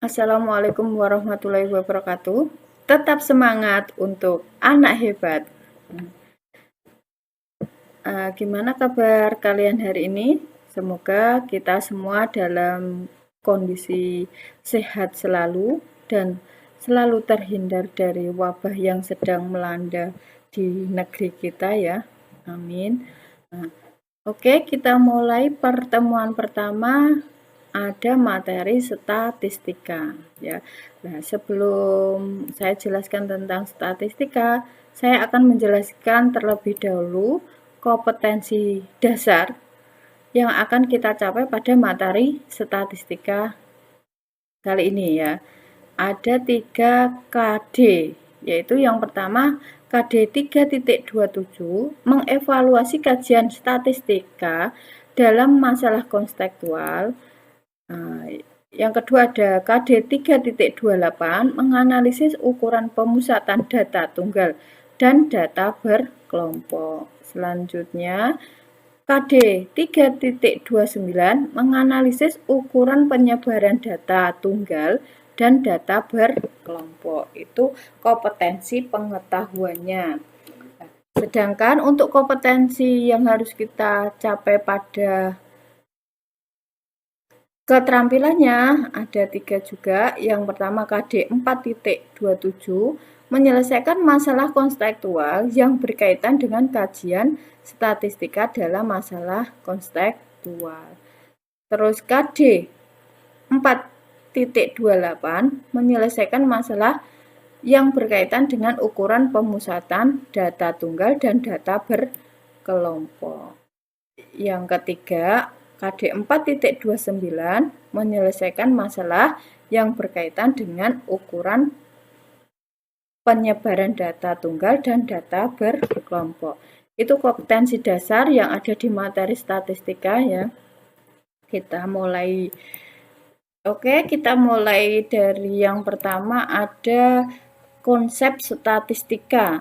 Assalamualaikum warahmatullahi wabarakatuh. Tetap semangat untuk anak hebat. Gimana kabar kalian hari ini? Semoga kita semua dalam kondisi sehat selalu dan selalu terhindar dari wabah yang sedang melanda di negeri kita ya. Amin. Oke, kita mulai pertemuan pertama. Ada materi statistika ya. Nah, sebelum saya jelaskan tentang statistika, saya akan menjelaskan terlebih dahulu kompetensi dasar yang akan kita capai pada materi statistika kali ini ya. Ada 3 KD, yaitu yang pertama KD 3.27 mengevaluasi kajian statistika dalam masalah konstekstual. Yang kedua ada KD 3.28 menganalisis ukuran pemusatan data tunggal dan data berkelompok. Selanjutnya KD 3.29 menganalisis ukuran penyebaran data tunggal dan data berkelompok. Itu kompetensi pengetahuannya. Sedangkan untuk kompetensi yang harus kita capai pada keterampilannya ada 3 juga. Yang pertama KD 4.27 menyelesaikan masalah konstekstual yang berkaitan dengan kajian statistika dalam masalah konstekstual. Terus KD 4.28 menyelesaikan masalah yang berkaitan dengan ukuran pemusatan data tunggal dan data berkelompok. Yang ketiga KD 4.29 menyelesaikan masalah yang berkaitan dengan ukuran penyebaran data tunggal dan data berkelompok. Itu kompetensi dasar yang ada di materi statistika ya. Kita mulai dari yang pertama ada konsep statistika.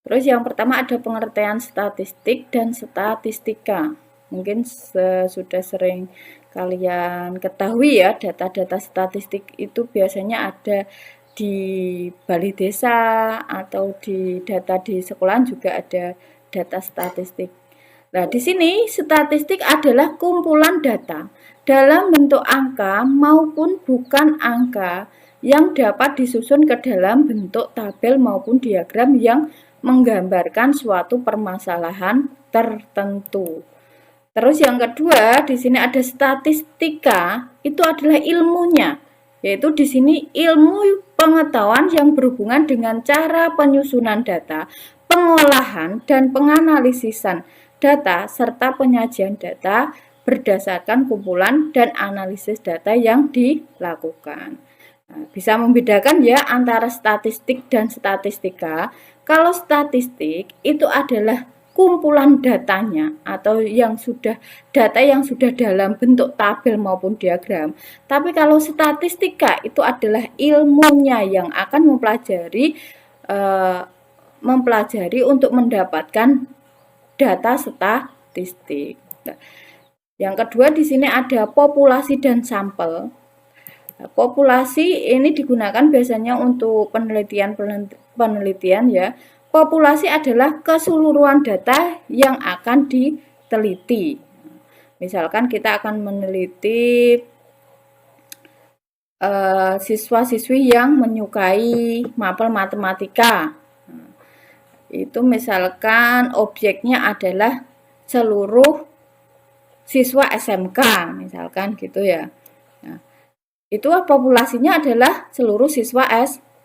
Terus yang pertama ada pengertian statistik dan statistika. Mungkin sudah sering kalian ketahui ya, data-data statistik itu biasanya ada di balai desa atau di data di sekolahan juga ada data statistik. Nah, di sini statistik adalah kumpulan data dalam bentuk angka maupun bukan angka yang dapat disusun ke dalam bentuk tabel maupun diagram yang menggambarkan suatu permasalahan tertentu. Terus yang kedua, di sini ada statistika, itu adalah ilmunya, yaitu di sini ilmu pengetahuan yang berhubungan dengan cara penyusunan data, pengolahan dan penganalisisan data serta penyajian data berdasarkan kumpulan dan analisis data yang dilakukan. Nah, bisa membedakan ya antara statistik dan statistika. Kalau statistik itu adalah kumpulan datanya atau data yang sudah dalam bentuk tabel maupun diagram. Tapi kalau statistika itu adalah ilmunya yang akan mempelajari untuk mendapatkan data statistik. Yang kedua di sini ada populasi dan sampel. Populasi ini digunakan biasanya untuk penelitian ya. Populasi adalah keseluruhan data yang akan diteliti. Misalkan kita akan meneliti siswa-siswi yang menyukai mapel matematika. Itu misalkan objeknya adalah seluruh siswa SMK, misalkan gitu ya. Nah, itu populasinya adalah seluruh siswa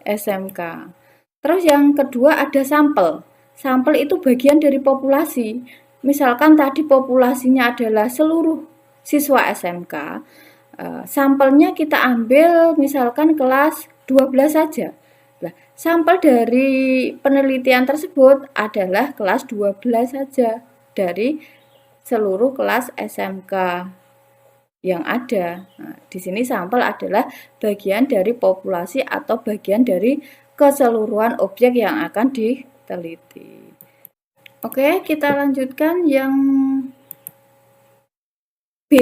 SMK. Terus yang kedua ada sampel. Sampel itu bagian dari populasi. Misalkan tadi populasinya adalah seluruh siswa SMK. Sampelnya kita ambil misalkan kelas 12 saja. Nah, sampel dari penelitian tersebut adalah kelas 12 saja dari seluruh kelas SMK yang ada. Nah, di sini sampel adalah bagian dari populasi atau bagian dari keseluruhan objek yang akan diteliti. Oke, kita lanjutkan yang B.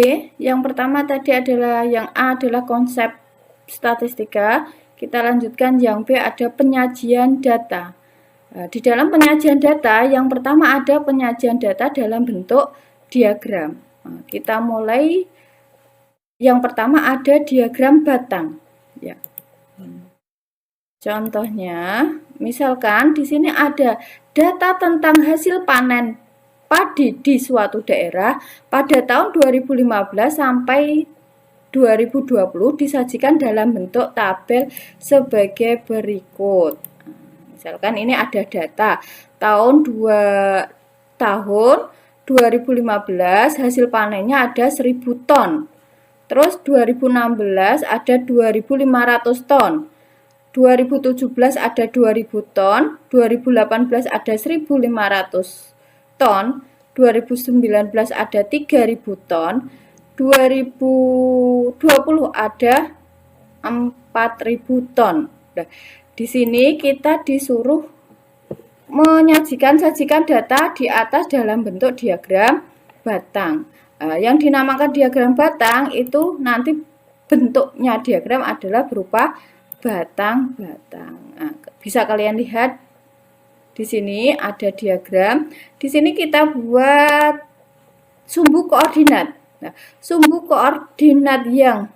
Yang pertama tadi adalah yang A adalah konsep statistika. Kita lanjutkan yang B, ada penyajian data. Di dalam penyajian data, yang pertama ada penyajian data dalam bentuk diagram. Kita mulai, yang pertama ada diagram batang. Ya. Contohnya, misalkan di sini ada data tentang hasil panen padi di suatu daerah pada tahun 2015 sampai 2020 disajikan dalam bentuk tabel sebagai berikut. Misalkan ini ada data tahun 2015 hasil panennya ada 1000 ton. Terus 2016 ada 2500 ton. 2017 ada 2000 ton, 2018 ada 1500 ton, 2019 ada 3000 ton, 2020 ada 4000 ton. Nah, di sini kita disuruh sajikan data di atas dalam bentuk diagram batang. Yang dinamakan diagram batang itu nanti bentuknya diagram adalah berupa batang-batang. Bisa kalian lihat di sini ada diagram. Di sini kita buat sumbu koordinat. Sumbu koordinat yang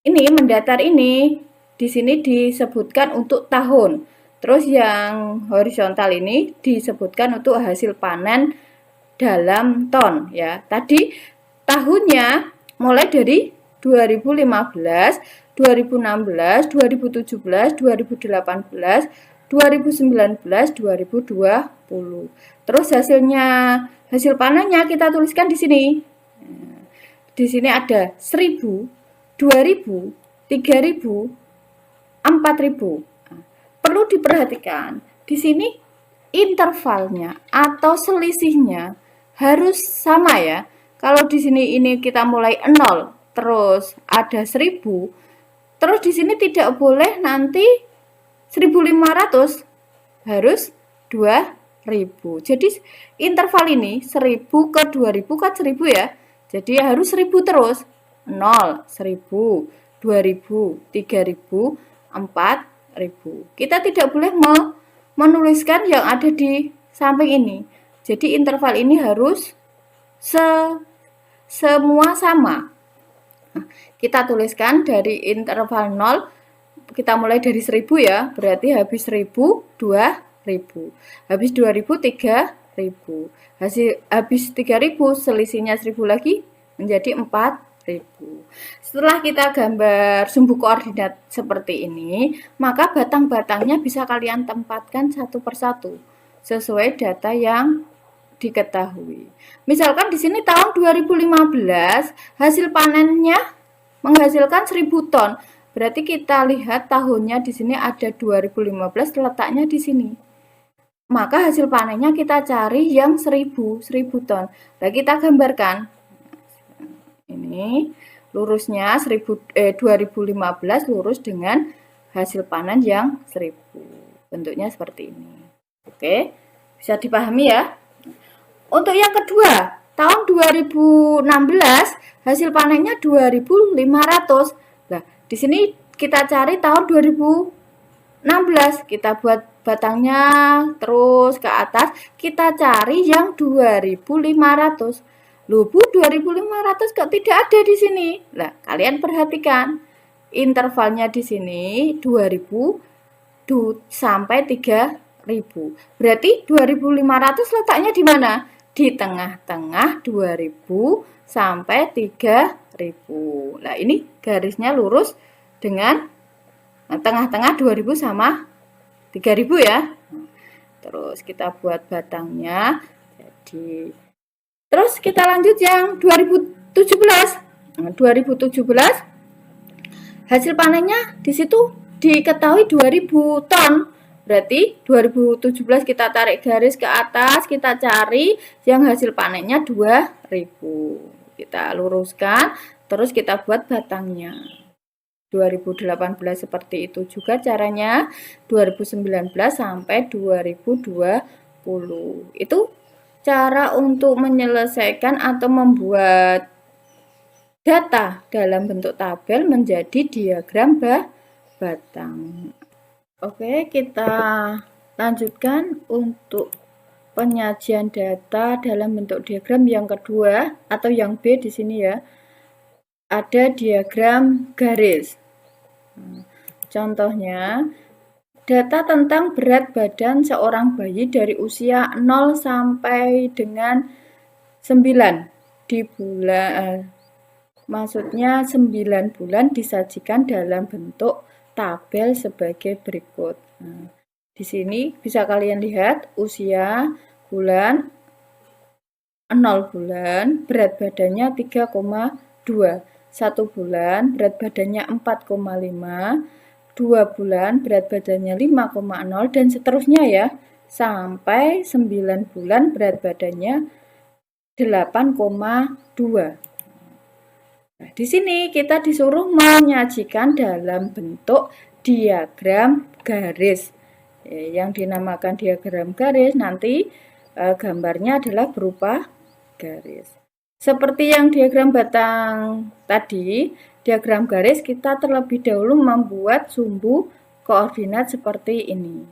ini mendatar ini di sini disebutkan untuk tahun. Terus yang horizontal ini disebutkan untuk hasil panen dalam ton ya. Tadi tahunnya mulai dari 2015, 2016, 2017, 2018, 2019, 2020. Terus hasil panennya kita tuliskan di sini. Di sini ada 1000, 2000, 3000, 4000. Perlu diperhatikan, di sini intervalnya atau selisihnya harus sama ya. Kalau di sini ini kita mulai 0, terus ada 1000, terus di sini tidak boleh nanti 1500, harus 2000. Jadi interval ini 1000 ke 2000 kan 1000 ya. Jadi harus 1000 terus. 0, 1000, 2000, 3000, 4000. Kita tidak boleh menuliskan yang ada di samping ini. Jadi interval ini harus semua sama. Kita tuliskan dari interval 0, kita mulai dari 1000 ya, berarti habis 1000, 2000. Habis 2000, 3000. Habis 3000, selisihnya 1000 lagi menjadi 4000. Setelah kita gambar sumbu koordinat seperti ini, maka batang-batangnya bisa kalian tempatkan satu persatu sesuai data yang diketahui. Misalkan di sini tahun 2015 hasil panennya menghasilkan 1000 ton. Berarti kita lihat tahunnya di sini ada 2015, letaknya di sini. Maka hasil panennya kita cari yang 1000 ton. Nah, kita gambarkan. Ini lurusnya 2015 lurus dengan hasil panen yang 1000. Bentuknya seperti ini. Oke, bisa dipahami ya? Untuk yang kedua, tahun 2016 hasil panennya 2500. Nah, di sini kita cari tahun 2016. Kita buat batangnya terus ke atas, kita cari yang 2500. Loh Bu, 2500 kok tidak ada di sini? Nah, kalian perhatikan. Intervalnya di sini 2000 sampai 3000. Berarti 2500 letaknya di mana? Di tengah-tengah 2000 sampai 3000. Nah, ini garisnya lurus dengan tengah-tengah 2000 sama 3000 ya. Terus kita buat batangnya. Terus kita lanjut yang 2017. Nah, 2017 hasil panennya di situ diketahui 2000 ton. Berarti 2017 kita tarik garis ke atas, kita cari yang hasil panennya 2000. Kita luruskan, terus kita buat batangnya. 2018 seperti itu juga caranya, 2019 sampai 2020. Itu cara untuk menyelesaikan atau membuat data dalam bentuk tabel menjadi diagram batang. Oke, kita lanjutkan untuk penyajian data dalam bentuk diagram yang kedua atau yang B di sini ya. Ada diagram garis. Contohnya, data tentang berat badan seorang bayi dari usia 0 sampai dengan 9 di bulan maksudnya 9 bulan disajikan dalam bentuk tabel sebagai berikut. Nah, di sini bisa kalian lihat usia bulan 0 bulan, berat badannya 3,2. 1 bulan, berat badannya 4,5. 2 bulan, berat badannya 5,0 dan seterusnya ya. Sampai 9 bulan berat badannya 8,2. Nah, di sini kita disuruh menyajikan dalam bentuk diagram garis. Yang dinamakan diagram garis nanti gambarnya adalah berupa garis. Seperti yang diagram batang tadi, diagram garis kita terlebih dahulu membuat sumbu koordinat seperti ini.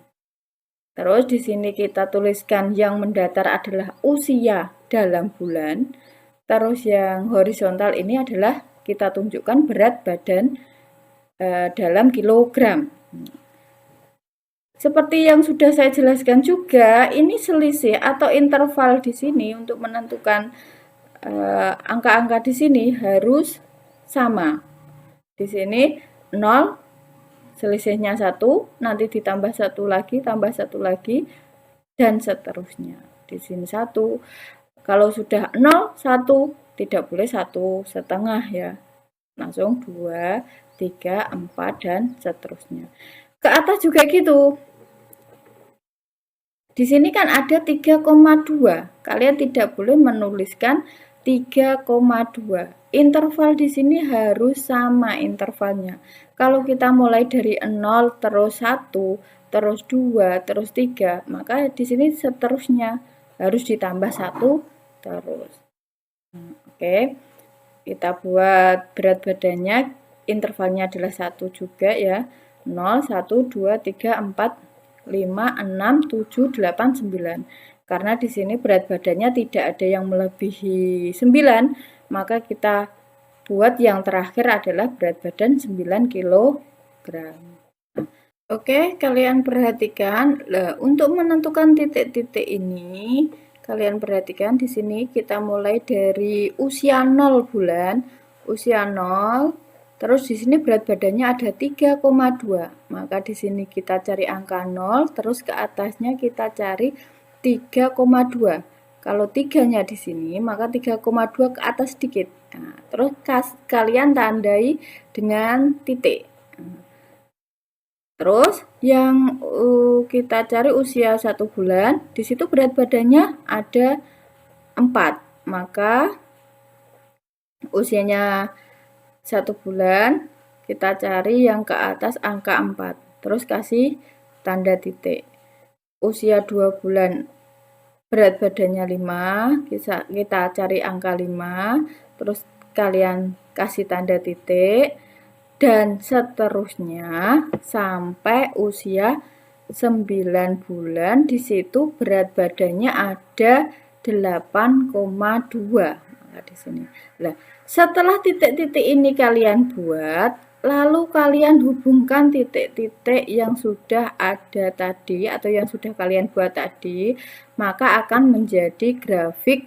Terus di sini kita tuliskan yang mendatar adalah usia dalam bulan. Terus yang horizontal ini adalah kita tunjukkan berat badan dalam kilogram. Seperti yang sudah saya jelaskan juga, ini selisih atau interval di sini untuk menentukan angka-angka di sini harus sama. Di sini 0, selisihnya 1, nanti ditambah 1 lagi, tambah 1 lagi, dan seterusnya. Di sini 1. Kalau sudah 0, 1, tidak boleh 1,5 ya. Langsung 2, 3, 4, dan seterusnya. Ke atas juga gitu. Di sini kan ada 3,2. Kalian tidak boleh menuliskan 3,2. Interval di sini harus sama intervalnya. Kalau kita mulai dari 0, terus 1, terus 2, terus 3, maka di sini seterusnya harus ditambah 1 terus. Oke, kita buat berat badannya, intervalnya adalah 1 juga ya. 0, 1, 2, 3, 4, 5, 6, 7, 8, 9. Karena di sini berat badannya tidak ada yang melebihi 9, maka kita buat yang terakhir adalah berat badan 9 kg. Oke, kalian perhatikan, untuk menentukan titik-titik ini, kalian perhatikan di sini kita mulai dari usia 0 bulan, usia 0, terus di sini berat badannya ada 3,2. Maka di sini kita cari angka 0, terus ke atasnya kita cari 3,2. Kalau 3-nya di sini, maka 3,2 ke atas sedikit. Nah, terus kalian tandai dengan titik. Terus yang kita cari usia 1 bulan, di situ berat badannya ada 4. Maka usianya 1 bulan, kita cari yang ke atas angka 4. Terus kasih tanda titik. Usia 2 bulan, berat badannya 5, kita cari angka 5. Terus kalian kasih tanda titik. Dan seterusnya sampai usia 9 bulan, di situ berat badannya ada 8,2. Nah, di sini. Nah, setelah titik-titik ini kalian buat, lalu kalian hubungkan titik-titik yang sudah ada tadi atau yang sudah kalian buat tadi, maka akan menjadi grafik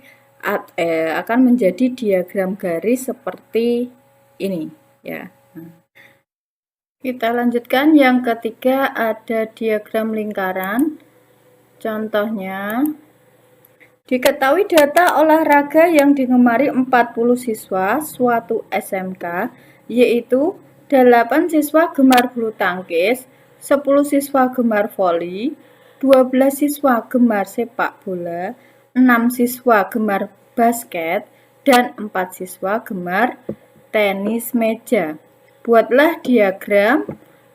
akan menjadi diagram garis seperti ini ya. Kita lanjutkan yang ketiga, ada diagram lingkaran. Contohnya, diketahui data olahraga yang digemari 40 siswa suatu SMK, yaitu 8 siswa gemar bulu tangkis, 10 siswa gemar voli, 12 siswa gemar sepak bola, 6 siswa gemar basket, dan 4 siswa gemar tenis meja. Buatlah diagram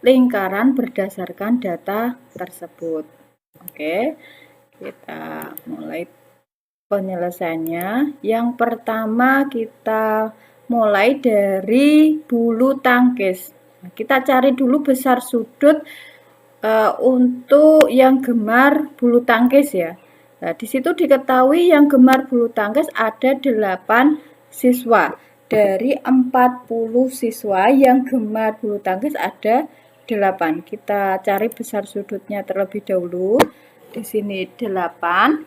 lingkaran berdasarkan data tersebut. Oke, kita mulai penyelesaiannya. Yang pertama kita mulai dari bulu tangkis. Nah, kita cari dulu besar sudut untuk yang gemar bulu tangkis ya. Nah, di situ diketahui yang gemar bulu tangkis ada 8 siswa. Dari 40 siswa yang gemar bulu tangkis ada 8. Kita cari besar sudutnya terlebih dahulu. Di sini 8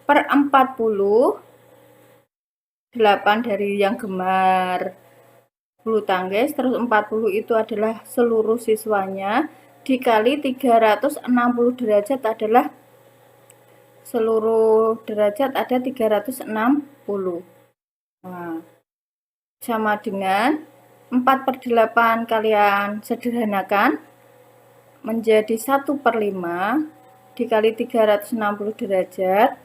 per 40. 8 dari yang gemar bulu tangkis, terus 40 itu adalah seluruh siswanya, dikali 360 derajat adalah seluruh derajat ada 360. Nah, sama dengan 4 per 8 kalian sederhanakan menjadi 1/5 dikali 360 derajat.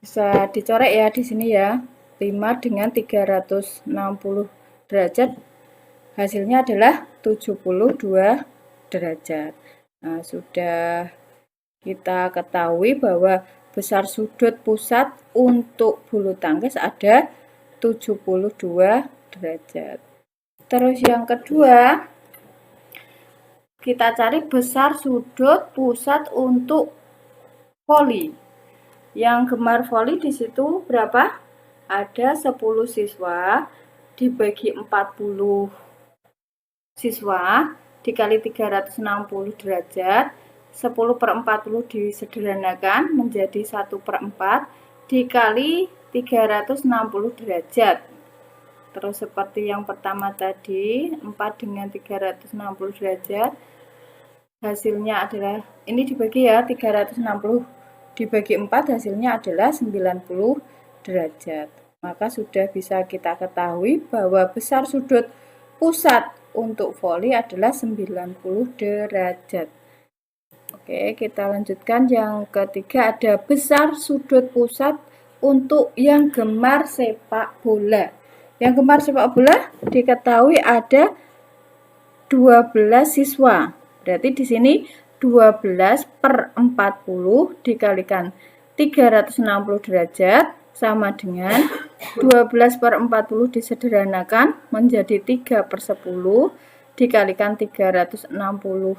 Bisa dicoret ya di sini ya. 5 dengan 360 derajat hasilnya adalah 72 derajat. Nah, sudah kita ketahui bahwa besar sudut pusat untuk bulu tangkis ada 72 derajat. Terus yang kedua, kita cari besar sudut pusat untuk voli. Yang gemar voli di situ berapa? Ada 10 siswa dibagi 40 siswa dikali 360 derajat. 10/40 disederhanakan menjadi 1/4 dikali 360 derajat. Terus seperti yang pertama tadi, 4 dengan 360 derajat hasilnya adalah, ini dibagi ya, 360 dibagi 4 hasilnya adalah 90 derajat. Maka sudah bisa kita ketahui bahwa besar sudut pusat untuk voli adalah 90 derajat. Oke, kita lanjutkan yang ketiga, ada besar sudut pusat untuk yang gemar sepak bola. Yang gemar sepak bola diketahui ada 12 siswa. Berarti di sini 12 per 40 dikalikan 360 derajat sama dengan 12 per 40 disederhanakan menjadi 3 per 10 dikalikan 360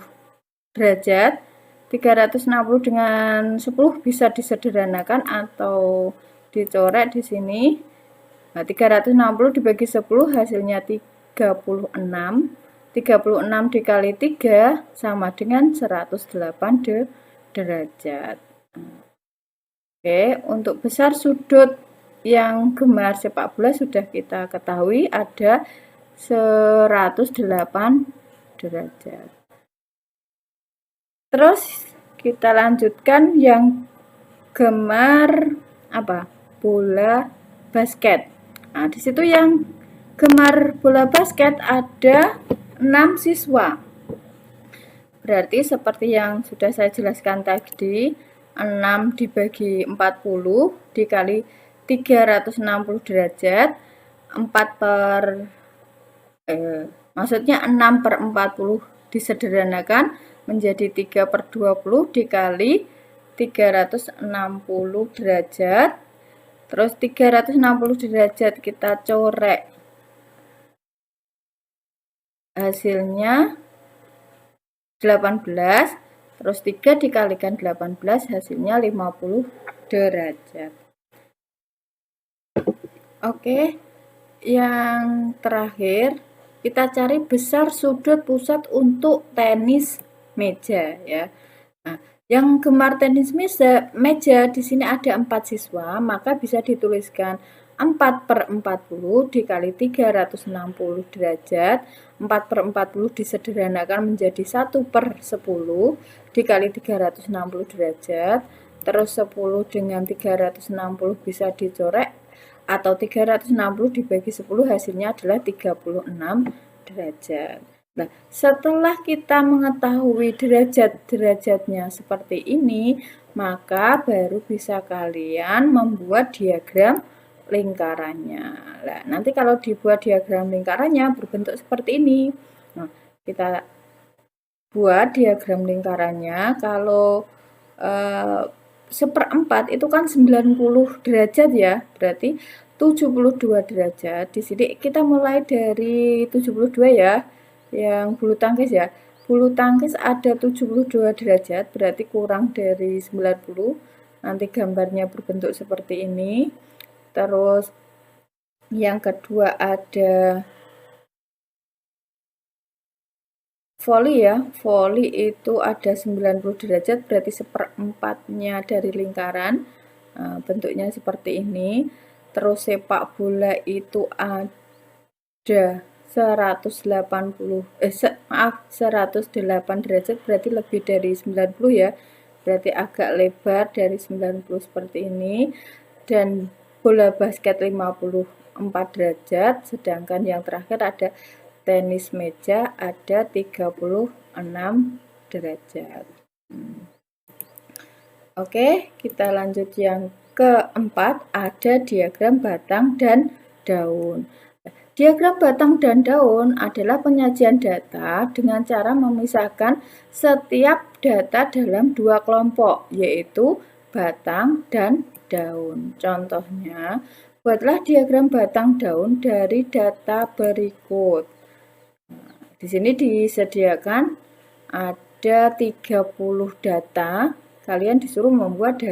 derajat. 360 dengan 10 bisa disederhanakan atau dicoret di sini. Nah, 360 dibagi 10 hasilnya 36. 36 dikali 3 sama dengan 108 derajat. Oke, untuk besar sudut yang gemar sepak bola sudah kita ketahui ada 108 derajat. Terus kita lanjutkan yang gemar bola basket. Nah, di situ yang gemar bola basket ada 6 siswa. Berarti seperti yang sudah saya jelaskan tadi, 6 dibagi 40 dikali 360 derajat, 6 per 40 disederhanakan menjadi 3 per 20 dikali 360 derajat. Terus 360 derajat kita corek. Hasilnya 18. Terus 3 dikalikan 18 hasilnya 50 derajat. Oke, yang terakhir kita cari besar sudut pusat untuk tenis meja ya. Nah, yang gemar tenis meja di sini ada 4 siswa, maka bisa dituliskan 4 per 40 dikali 360 derajat. 4 per 40 disederhanakan menjadi 1 per 10 dikali 360 derajat. Terus 10 dengan 360 bisa dicoret, atau 360 dibagi 10 hasilnya adalah 36 derajat. Nah, setelah kita mengetahui derajat-derajatnya seperti ini, maka baru bisa kalian membuat diagram lingkarannya. Nah, nanti kalau dibuat diagram lingkarannya berbentuk seperti ini. Nah, kita buat diagram lingkarannya. Kalau 1/4 itu kan 90 derajat ya, berarti 72 derajat. Di sini kita mulai dari 72 ya, yang bulu tangkis ya. Bulu tangkis ada 72 derajat, berarti kurang dari 90. Nanti gambarnya berbentuk seperti ini. Terus yang kedua ada voli ya, voli itu ada 90 derajat, berarti 1/4-nya dari lingkaran. Bentuknya seperti ini. Terus sepak bola itu ada 108 derajat, berarti lebih dari 90 ya, berarti agak lebar dari 90 seperti ini. Dan bola basket 54 derajat, sedangkan yang terakhir ada tenis meja ada 36 derajat. Oke, kita lanjut yang keempat, ada diagram batang dan daun. Diagram batang dan daun adalah penyajian data dengan cara memisahkan setiap data dalam dua kelompok, yaitu batang dan daun. Contohnya, buatlah diagram batang daun dari data berikut. Di sini disediakan ada 30 data. Kalian disuruh membuat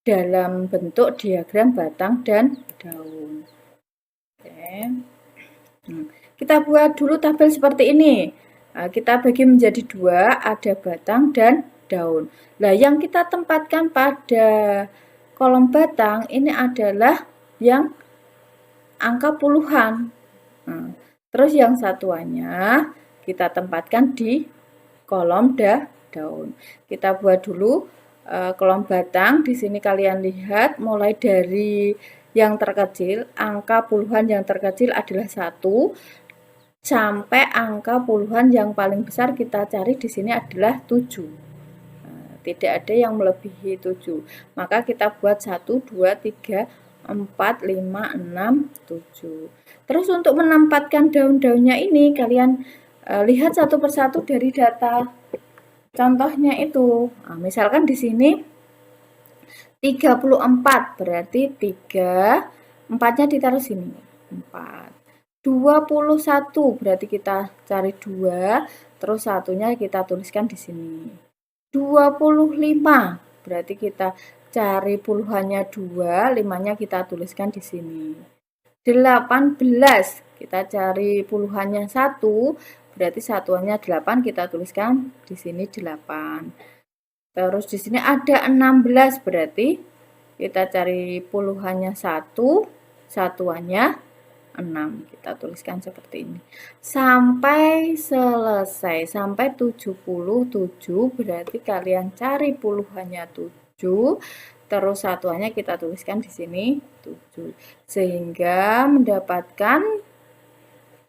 dalam bentuk diagram batang dan daun. Oke. Kita buat dulu tabel seperti ini. Kita bagi menjadi 2, ada batang dan daun. Nah, yang kita tempatkan pada kolom batang ini adalah yang angka puluhan. Terus yang satuannya kita tempatkan di kolom daun. Kita buat dulu kolom batang. Di sini kalian lihat mulai dari yang terkecil, angka puluhan yang terkecil adalah 1 sampai angka puluhan yang paling besar kita cari di sini adalah 7. Tidak ada yang melebihi 7. Maka kita buat 1, 2, 3, 4, 5, 6, 7. Terus untuk menempatkan daun-daunnya ini kalian lihat satu persatu dari data contohnya itu. Misalkan di sini 34, berarti 3, 4-nya ditaruh sini, 4. 21, berarti kita cari 2, terus satunya kita tuliskan di sini. 25, berarti kita cari puluhannya 2, 5-nya kita tuliskan di sini. 18, kita cari puluhannya 1, berarti satuannya 8, kita tuliskan di sini 8. Terus di sini ada 16, berarti kita cari puluhannya 1, satuannya 6. Kita tuliskan seperti ini. Sampai selesai, sampai 77, berarti kalian cari puluhannya 7, terus satuannya kita tuliskan di sini 7. Sehingga mendapatkan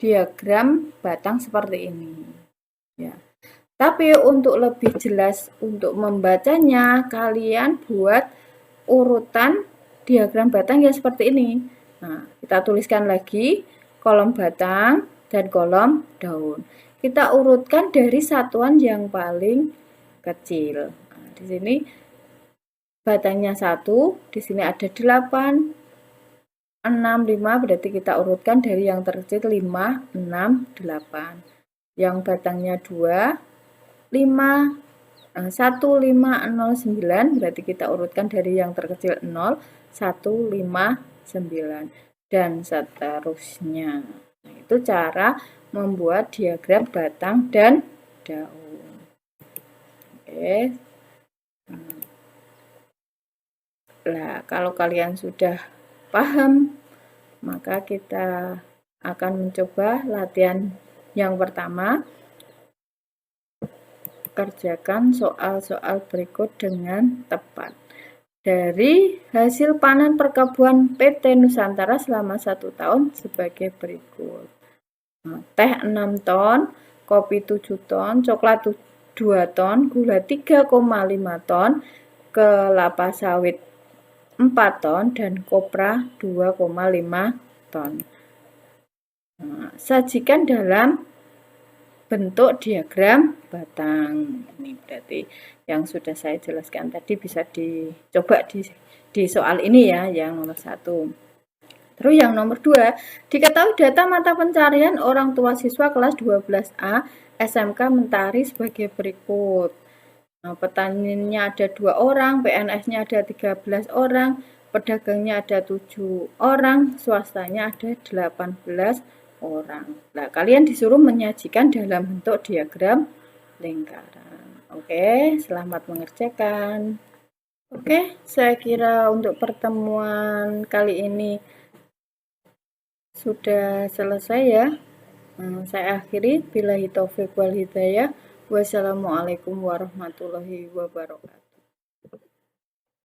diagram batang seperti ini. Ya. Tapi untuk lebih jelas untuk membacanya, kalian buat urutan diagram batang ya seperti ini. Nah, kita tuliskan lagi kolom batang dan kolom daun. Kita urutkan dari satuan yang paling kecil. Nah, di sini batangnya 1, di sini ada 8, 6, 5, berarti kita urutkan dari yang terkecil 5, 6, 8. Yang batangnya 2, 5, 1, 5, 0, 9, berarti kita urutkan dari yang terkecil 0, 1, 5, 9, dan seterusnya. Nah, itu cara membuat diagram batang dan daun. Oke. Nah, kalau kalian sudah paham, maka kita akan mencoba latihan yang pertama. Kerjakan soal-soal berikut dengan tepat. Dari hasil panen perkebunan PT Nusantara selama 1 tahun sebagai berikut. Teh 6 ton, kopi 7 ton, coklat 2 ton, gula 3,5 ton, kelapa sawit 4 ton, dan kopra 2,5 ton. Sajikan dalam bentuk diagram batang. Ini berarti yang sudah saya jelaskan tadi bisa dicoba di soal ini ya, yang nomor 1. Terus yang nomor 2, diketahui data mata pencarian orang tua siswa kelas 12A SMK Mentari sebagai berikut. Nah, petaninya ada 2 orang, PNS-nya ada 13 orang, pedagangnya ada 7 orang, swastanya ada 18 orang. Nah, kalian disuruh menyajikan dalam bentuk diagram lingkaran. Oke, selamat mengerjakan. Oke, saya kira untuk pertemuan kali ini sudah selesai ya. Saya akhiri. Billahi taufiq wal hidayah. Wassalamualaikum warahmatullahi wabarakatuh.